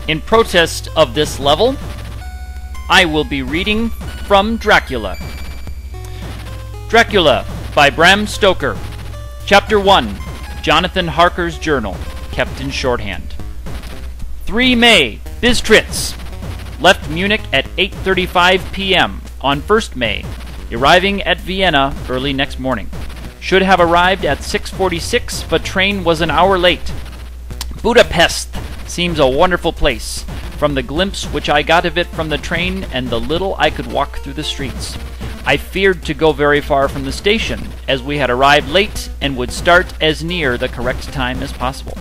In protest of this level, I will be reading from Dracula. Dracula by Bram Stoker. Chapter 1. Jonathan Harker's Journal, kept in shorthand. 3 May, Bistritz. Left Munich at 8:35 p.m. on 1st May, arriving at Vienna early next morning. Should have arrived at 6:46, but train was an hour late. Budapest seems a wonderful place, from the glimpse which I got of it from the train and the little I could walk through the streets. I feared to go very far from the station, as we had arrived late and would start as near the correct time as possible.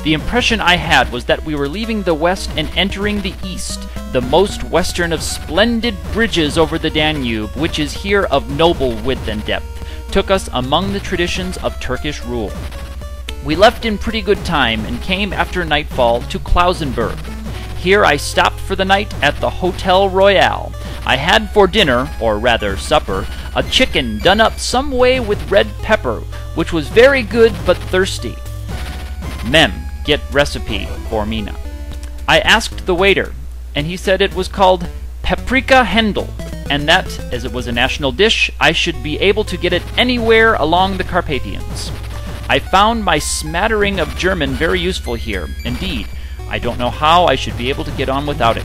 The impression I had was that we were leaving the west and entering the east, the most western of splendid bridges over the Danube, which is here of noble width and depth, took us among the traditions of Turkish rule. We left in pretty good time and came after nightfall to Klausenburg. Here I stopped for the night at the Hotel Royal. I had for dinner, or rather supper, a chicken done up some way with red pepper, which was very good but thirsty. Mem, get recipe for Mina. I asked the waiter, and he said it was called paprika Händel, and that, as it was a national dish, I should be able to get it anywhere along the Carpathians. I found my smattering of German very useful here. Indeed, I don't know how I should be able to get on without it.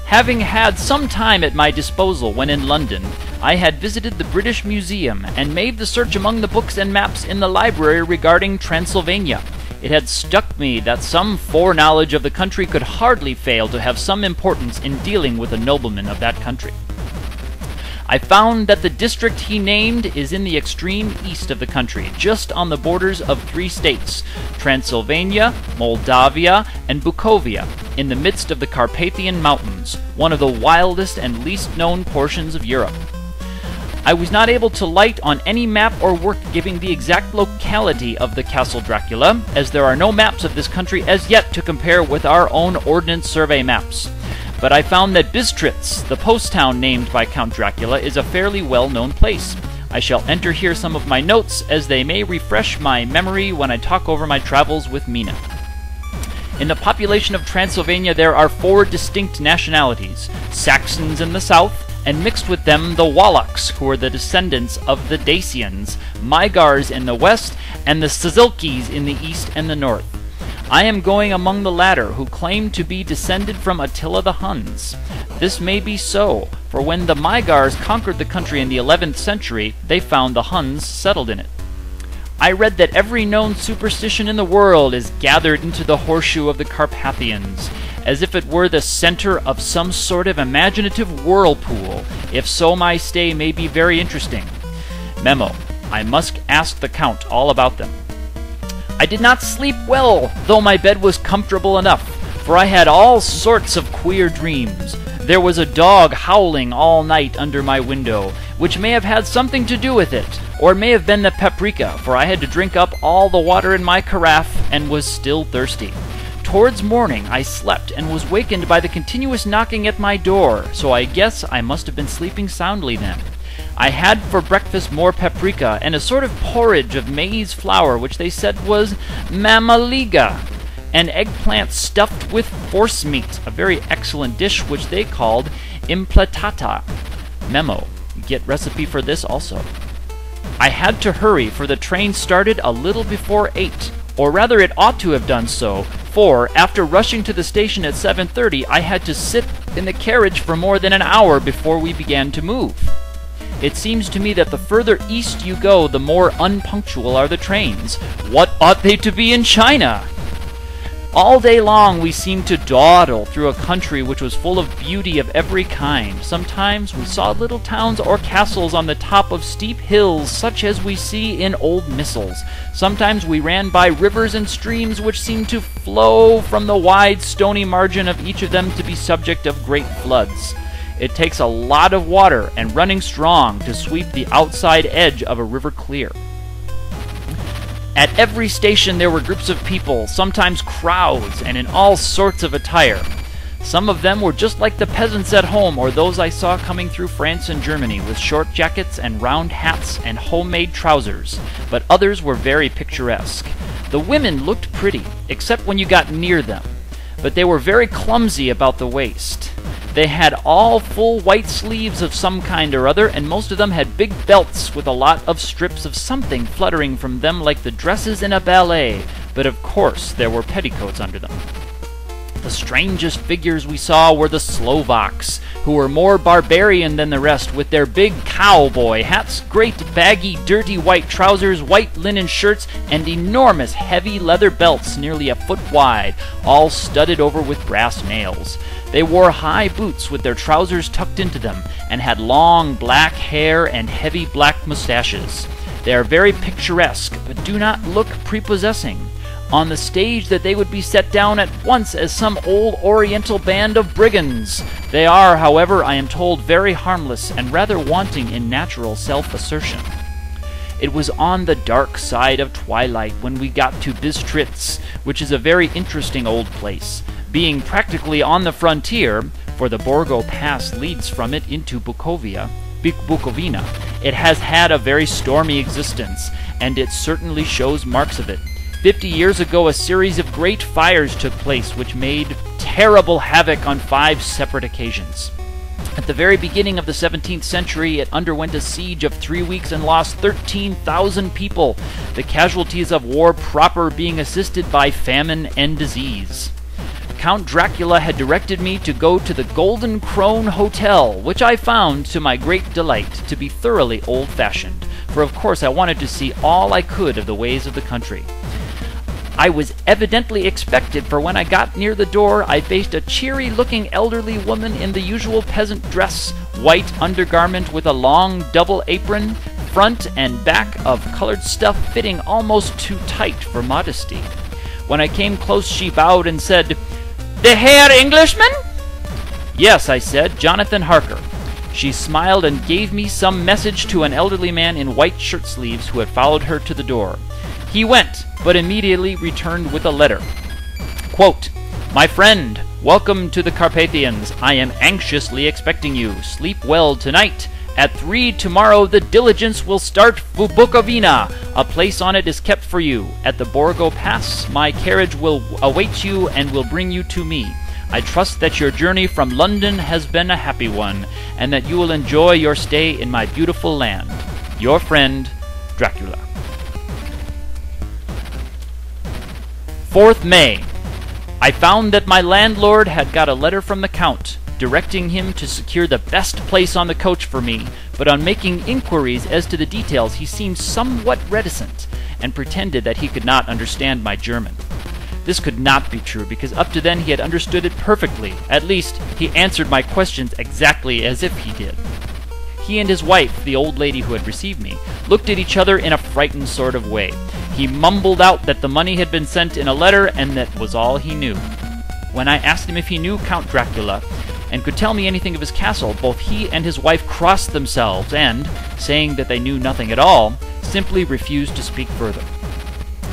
Having had some time at my disposal when in London, I had visited the British Museum and made the search among the books and maps in the library regarding Transylvania. It had struck me that some foreknowledge of the country could hardly fail to have some importance in dealing with a nobleman of that country. I found that the district he named is in the extreme east of the country, just on the borders of 3 states, Transylvania, Moldavia, and Bukovia, in the midst of the Carpathian Mountains, one of the wildest and least known portions of Europe. I was not able to light on any map or work giving the exact locality of the Castle Dracula, as there are no maps of this country as yet to compare with our own Ordnance Survey maps. But I found that Bistritz, the post town named by Count Dracula, is a fairly well-known place. I shall enter here some of my notes, as they may refresh my memory when I talk over my travels with Mina. In the population of Transylvania there are 4 distinct nationalities: Saxons in the south, and mixed with them the Wallachs, who are the descendants of the Dacians, Magyars in the west, and the Szylkis in the east and the north. I am going among the latter, who claim to be descended from Attila the Huns. This may be so, for when the Magyars conquered the country in the 11th century, they found the Huns settled in it. I read that every known superstition in the world is gathered into the horseshoe of the Carpathians, as if it were the center of some sort of imaginative whirlpool. If so, my stay may be very interesting. Memo. I must ask the Count all about them. I did not sleep well, though my bed was comfortable enough, for I had all sorts of queer dreams. There was a dog howling all night under my window, which may have had something to do with it, or it may have been the paprika, for I had to drink up all the water in my carafe and was still thirsty. Towards morning I slept and was wakened by the continuous knocking at my door, so I guess I must have been sleeping soundly then. I had for breakfast more paprika and a sort of porridge of maize flour, which they said was mamaliga, and eggplant stuffed with forcemeat, a very excellent dish which they called implatata. Memo. Get recipe for this also. I had to hurry, for the train started a little before 8, or rather it ought to have done so, for after rushing to the station at 7:30, I had to sit in the carriage for more than an hour before we began to move. It seems to me that the further east you go, the more unpunctual are the trains. What ought they to be in China? All day long we seemed to dawdle through a country which was full of beauty of every kind. Sometimes we saw little towns or castles on the top of steep hills, such as we see in old missals. Sometimes we ran by rivers and streams which seemed to flow from the wide stony margin of each of them to be subject of great floods. It takes a lot of water and running strong to sweep the outside edge of a river clear. At every station there were groups of people, sometimes crowds, and in all sorts of attire. Some of them were just like the peasants at home, or those I saw coming through France and Germany, with short jackets and round hats and homemade trousers, but others were very picturesque. The women looked pretty, except when you got near them. but they were very clumsy about the waist. They had all full white sleeves of some kind or other, and most of them had big belts with a lot of strips of something fluttering from them like the dresses in a ballet, but of course there were petticoats under them. The strangest figures we saw were the Slovaks, who were more barbarian than the rest, with their big cowboy hats, great baggy dirty white trousers, white linen shirts, and enormous heavy leather belts nearly a foot wide, all studded over with brass nails. They wore high boots with their trousers tucked into them, and had long black hair and heavy black mustaches. They are very picturesque, but do not look prepossessing. On the stage that they would be set down at once as some old oriental band of brigands. They are, however, I am told, very harmless and rather wanting in natural self-assertion. It was on the dark side of twilight when we got to Bistritz, which is a very interesting old place. Being practically on the frontier, for the Borgo Pass leads from it into Bukovina, it has had a very stormy existence, and it certainly shows marks of it. 50 years ago, a series of great fires took place, which made terrible havoc on 5 separate occasions. At the very beginning of the 17th century, it underwent a siege of 3 weeks and lost 13,000 people, the casualties of war proper being assisted by famine and disease. Count Dracula had directed me to go to the Golden Crone Hotel, which I found, to my great delight, to be thoroughly old-fashioned, for of course I wanted to see all I could of the ways of the country. I was evidently expected, for when I got near the door, I faced a cheery-looking elderly woman in the usual peasant dress, white undergarment with a long double apron, front and back of colored stuff fitting almost too tight for modesty. When I came close, she bowed and said, "The Herr Englishman?" "Yes," I said, "Jonathan Harker." She smiled and gave me some message to an elderly man in white shirt-sleeves who had followed her to the door. He went, but immediately returned with a letter. Quote, "My friend, welcome to the Carpathians. I am anxiously expecting you. Sleep well tonight. At 3 tomorrow the diligence will start for Bukovina. A place on it is kept for you. At the Borgo Pass, my carriage will await you and will bring you to me. I trust that your journey from London has been a happy one, and that you will enjoy your stay in my beautiful land. Your friend, Dracula." 4th May. I found that my landlord had got a letter from the Count, directing him to secure the best place on the coach for me, but on making inquiries as to the details he seemed somewhat reticent, and pretended that he could not understand my German. This could not be true, because up to then he had understood it perfectly. At least, he answered my questions exactly as if he did. He and his wife, the old lady who had received me, looked at each other in a frightened sort of way. He mumbled out that the money had been sent in a letter, and that was all he knew. When I asked him if he knew Count Dracula, and could tell me anything of his castle, both he and his wife crossed themselves, and, saying that they knew nothing at all, simply refused to speak further.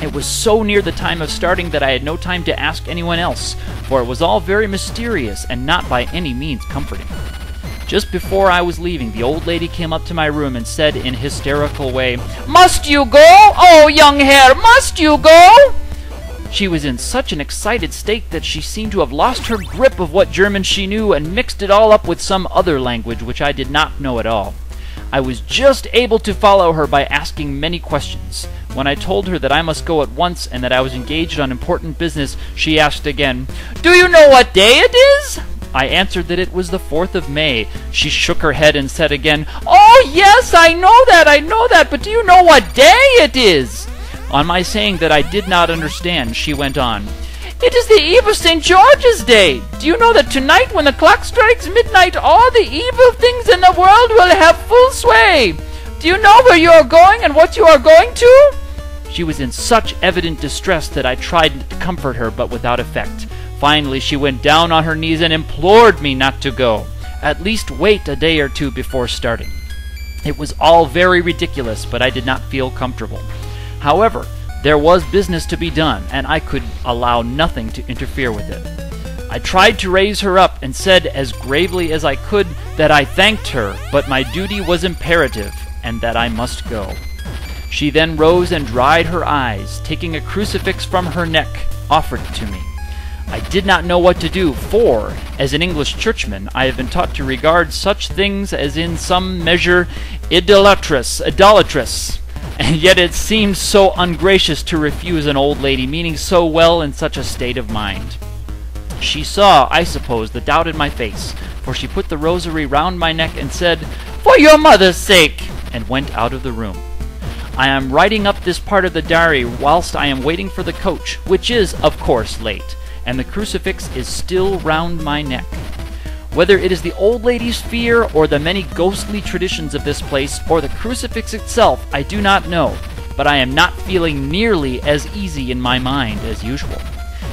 It was so near the time of starting that I had no time to ask anyone else, for it was all very mysterious and not by any means comforting. Just before I was leaving, the old lady came up to my room and said in a hysterical way, "Must you go? Oh, young Herr, must you go?" She was in such an excited state that she seemed to have lost her grip of what German she knew and mixed it all up with some other language which I did not know at all. I was just able to follow her by asking many questions. When I told her that I must go at once and that I was engaged on important business, she asked again, "Do you know what day it is?" I answered that it was the 4th of May. She shook her head and said again, "Oh, yes, I know that, but do you know what day it is?" On my saying that I did not understand, she went on, "It is the eve of St. George's Day. Do you know that tonight when the clock strikes midnight, all the evil things in the world will have full sway? Do you know where you are going and what you are going to?" She was in such evident distress that I tried to comfort her, but without effect. Finally, she went down on her knees and implored me not to go. At least wait a day or two before starting. It was all very ridiculous, but I did not feel comfortable. However, there was business to be done, and I could allow nothing to interfere with it. I tried to raise her up and said as gravely as I could that I thanked her, but my duty was imperative, and that I must go. She then rose and dried her eyes, taking a crucifix from her neck, offered it to me. I did not know what to do, for, as an English churchman, I have been taught to regard such things as in some measure idolatrous, and yet it seemed so ungracious to refuse an old lady meaning so well in such a state of mind. She saw, I suppose, the doubt in my face, for she put the rosary round my neck and said, "For your mother's sake," and went out of the room. I am writing up this part of the diary whilst I am waiting for the coach, which is, of course, late, and the crucifix is still round my neck. Whether it is the old lady's fear, or the many ghostly traditions of this place, or the crucifix itself, I do not know, but I am not feeling nearly as easy in my mind as usual.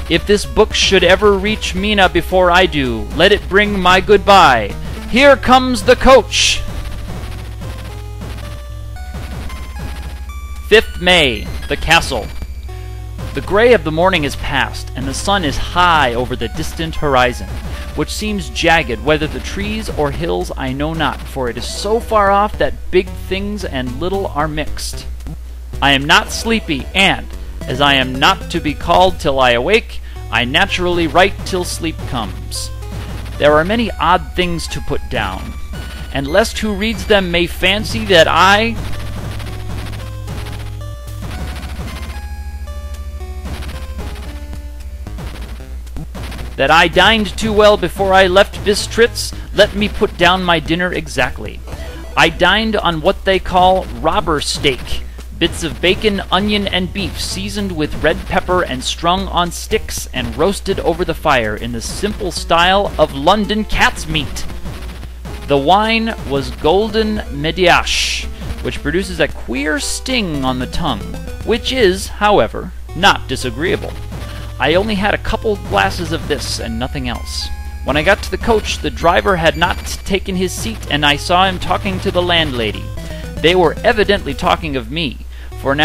If this book should ever reach Mina before I do, let it bring my goodbye. Here comes the coach! 5th May, the castle. The gray of the morning is past, and the sun is high over the distant horizon, which seems jagged, whether the trees or hills I know not, for it is so far off that big things and little are mixed. I am not sleepy, and, as I am not to be called till I awake, I naturally write till sleep comes. There are many odd things to put down, and lest who reads them may fancy that I dined too well before I left Bistritz, let me put down my dinner exactly. I dined on what they call robber steak, bits of bacon, onion, and beef seasoned with red pepper and strung on sticks and roasted over the fire in the simple style of London cat's meat. The wine was golden mediache, which produces a queer sting on the tongue, which is, however, not disagreeable. I only had a couple glasses of this and nothing else. When I got to the coach, the driver had not taken his seat, and I saw him talking to the landlady. They were evidently talking of me, for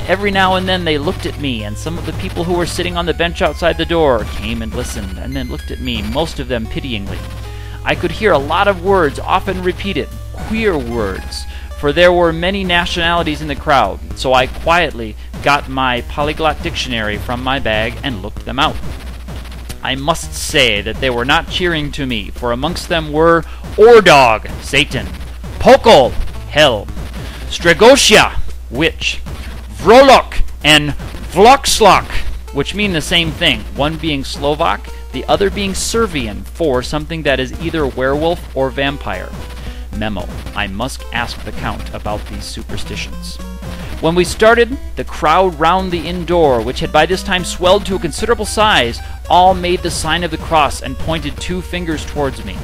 every now and then they looked at me, and some of the people who were sitting on the bench outside the door came and listened, and then looked at me, most of them pityingly. I could hear a lot of words often repeated, queer words, for there were many nationalities in the crowd, so I quietly got my polyglot dictionary from my bag and looked them out. I must say that they were not cheering to me, for amongst them were Ordog, Satan, Pokel, Hell, Stregosia, Witch, Vrolok, and Vlokslok, which mean the same thing, one being Slovak, the other being Servian, for something that is either werewolf or vampire. Memo: I must ask the Count about these superstitions. When we started, the crowd round the inn door, which had by this time swelled to a considerable size, all made the sign of the cross and pointed 2 fingers towards me.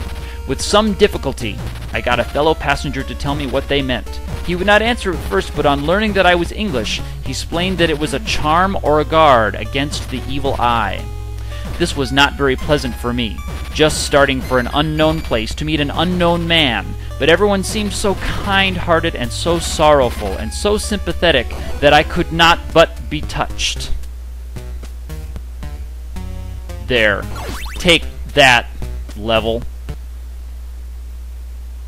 With some difficulty, I got a fellow passenger to tell me what they meant. He would not answer at first, but on learning that I was English, he explained that it was a charm or a guard against the evil eye. This was not very pleasant for me, just starting for an unknown place to meet an unknown man, but everyone seemed so kind-hearted and so sorrowful and so sympathetic that I could not but be touched. There. Take that, Level.